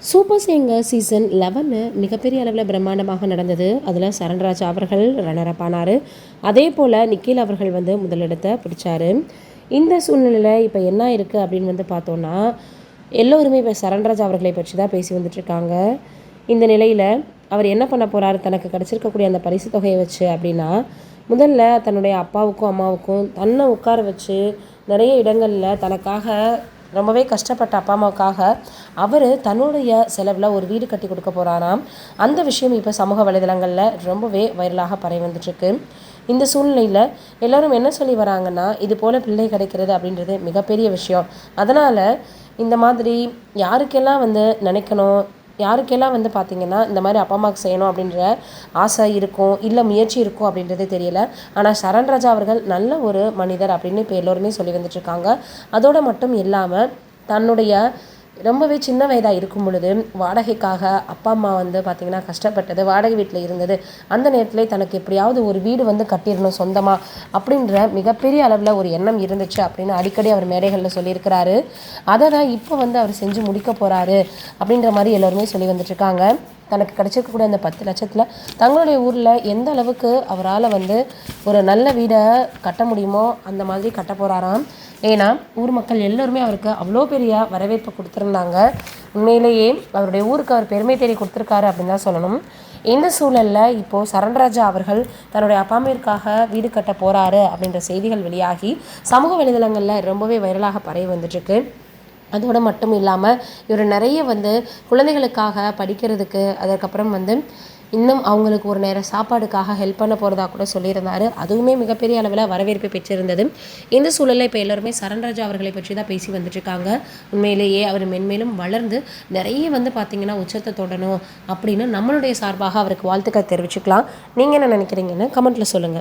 Super singer season 11 மிகப்பெரிய அளவில் பிரம்மாண்டமாக நடந்தது. அதில் சரண்ராஜ் அவர்கள் ரன்னரப் ஆனார். அதே போல் நிக்கில் அவர்கள் முதலிடத்தை பிடிச்சார். இந்த சூழ்நிலையில் இப்போ என்ன இருக்குது அப்படின்னு பார்த்தோன்னா, எல்லோருமே இப்போ சரண்ராஜ் அவர்களை பற்றி தான் பேசி வந்துட்டுருக்காங்க. இந்த நிலையில் அவர் என்ன பண்ண போகிறாரு தனக்கு கிடச்சிருக்கக்கூடிய அந்த பரிசு தொகையை வச்சு அப்படின்னா, முதல்ல தன்னுடைய அப்பாவுக்கும் அம்மாவுக்கும் தன்னை உட்கார வச்சு நிறைய இடங்களில் தனக்காக ரொம்பவே கஷ்டப்பட்ட அப்பா அம்மாவுக்காக அவர் தன்னுடைய செலவில் ஒரு வீடு கட்டி கொடுக்க போகிறாராம். அந்த விஷயம் இப்போ சமூக வலைதளங்களில் ரொம்பவே வைரலாக பரவி வந்துட்டுருக்கு. இந்த சூழ்நிலையில் எல்லோரும் என்ன சொல்லி வராங்கன்னா, இது போல் பிள்ளை கிடைக்கிறது அப்படின்றது மிகப்பெரிய விஷயம். அதனால் இந்த மாதிரி யாருக்கெல்லாம் நினைக்கணும், யாருக்கெல்லாம் பார்த்திங்கன்னா இந்த மாதிரி அப்பா அம்மாவுக்கு செய்யணும் அப்படின்ற ஆசை இருக்கும், இல்லை முயற்சி இருக்கும் அப்படின்றது தெரியல. ஆனால் சரண்ராஜா அவர்கள் நல்ல ஒரு மனிதர் அப்படின்னு இப்போ எல்லோருமே சொல்லி வந்துட்டுருக்காங்க. அதோடு மட்டும் இல்லாமல் தன்னுடைய ரொம்பவே சின்ன வயதாக இருக்கும் பொழுது வாடகைக்காக அப்பா அம்மா பார்த்திங்கன்னா கஷ்டப்பட்டது, வாடகை வீட்டில் இருந்தது. அந்த நேரத்தில் தனக்கு எப்படியாவது ஒரு வீடு கட்டிடணும் சொந்தமாக அப்படின்ற மிகப்பெரிய அளவில் ஒரு எண்ணம் இருந்துச்சு அப்படின்னு அடிக்கடி அவர் மேடைகளில் சொல்லியிருக்கிறாரு. அதை தான் இப்போ அவர் செஞ்சு முடிக்க போகிறாரு அப்படின்ற மாதிரி எல்லோருமே சொல்லி வந்துட்டுருக்காங்க. தனக்கு கிடச்சிருக்கக்கூடிய அந்த 10 லட்சத்தில் தங்களுடைய ஊரில் எந்த அளவுக்கு அவரால் ஒரு நல்ல வீடை கட்ட முடியுமோ அந்த மாதிரி கட்ட போகிறாராம். ஏன்னா ஊர் மக்கள் எல்லோருமே அவருக்கு அவ்வளோ பெரிய வரவேற்பு கொடுத்துருந்தாங்க. உண்மையிலேயே அவருடைய ஊருக்கு அவர் பெருமை தேடி கொடுத்துருக்காரு அப்படின்னு தான் சொல்லணும். இந்த சூழலில் இப்போது சரண்ராஜா அவர்கள் தன்னுடைய அப்பா அம்மாவிற்காக வீடு கட்ட போகிறாரு அப்படின்ற செய்திகள் வெளியாகி சமூக வலைதளங்களில் ரொம்பவே வைரலாக பரவி வந்துட்டுருக்கு. அதோடு மட்டும் இல்லாமல் இவர் நிறைய குழந்தைகளுக்காக படிக்கிறதுக்கு, அதுக்கப்புறம் இன்னும் அவங்களுக்கு ஒரு நேரம் சாப்பாடுக்காக ஹெல்ப் பண்ண போகிறதா கூட சொல்லியிருந்தார். அதுவுமே மிகப்பெரிய அளவில் வரவேற்பை பெற்றிருந்தது. இந்த சூழலில் இப்போ எல்லோருமே சரண்ராஜா அவர்களை பற்றி தான் பேசி வந்துட்டுருக்காங்க. உண்மையிலேயே அவர் மென்மேலும் வளர்ந்து நிறைய பார்த்திங்கன்னா உச்சத்தை தொடணும் அப்படின்னு நம்மளுடைய சார்பாக அவருக்கு வாழ்த்துக்கள் தெரிவிச்சுக்கலாம். நீங்கள் என்ன நினைக்கிறீங்கன்னு கமெண்ட்டில் சொல்லுங்கள்.